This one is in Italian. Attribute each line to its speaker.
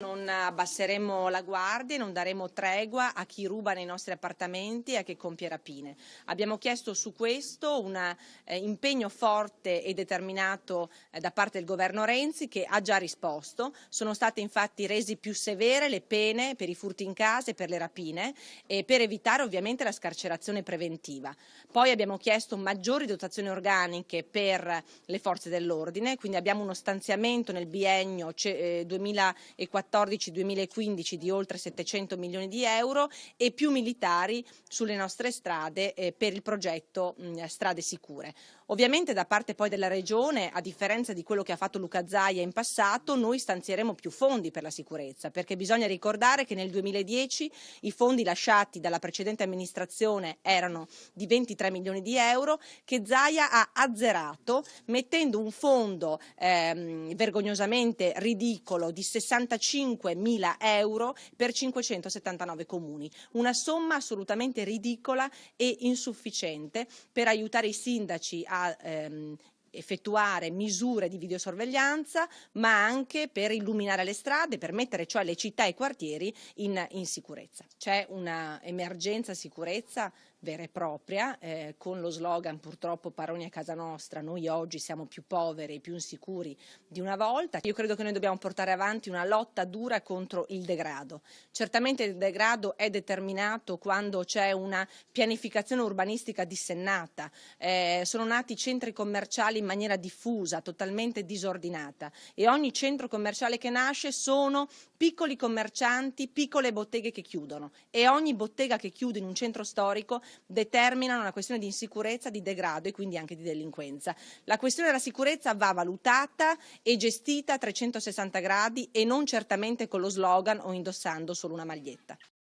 Speaker 1: Non abbasseremo la guardia e non daremo tregua a chi ruba nei nostri appartamenti e a chi compie rapine. Abbiamo chiesto su questo un impegno forte e determinato da parte del governo Renzi, che ha già risposto. Sono state infatti resi più severe le pene per i furti in casa e per le rapine, per evitare ovviamente la scarcerazione preventiva. Poi abbiamo chiesto maggiori dotazioni organiche per le forze dell'ordine, quindi abbiamo uno stanziamento nel biennio 2014-2015 di oltre 700 milioni di euro e più militari sulle nostre strade per il progetto Strade Sicure. Ovviamente da parte poi della Regione, a differenza di quello che ha fatto Luca Zaia in passato, noi stanzieremo più fondi per la sicurezza, perché bisogna ricordare che nel 2010 i fondi lasciati dalla precedente amministrazione erano di 23 milioni di euro che Zaia ha azzerato, mettendo un fondo vergognosamente ridicolo di 65 mila euro per 579 comuni, una somma assolutamente ridicola e insufficiente per aiutare i sindaci a effettuare misure di videosorveglianza, ma anche per illuminare le strade, per mettere cioè le città e i quartieri in sicurezza. C'è una emergenza sicurezza vera e propria, con lo slogan purtroppo "Paroni a casa nostra", noi oggi siamo più poveri e più insicuri di una volta. Io credo che noi dobbiamo portare avanti una lotta dura contro il degrado. Certamente il degrado è determinato quando c'è una pianificazione urbanistica dissennata, sono nati centri commerciali in maniera diffusa, totalmente disordinata, e ogni centro commerciale che nasce sono piccoli commercianti, piccole botteghe che chiudono, e ogni bottega che chiude in un centro storico determina una questione di insicurezza, di degrado e quindi anche di delinquenza. La questione della sicurezza va valutata e gestita a 360 gradi e non certamente con lo slogan o indossando solo una maglietta.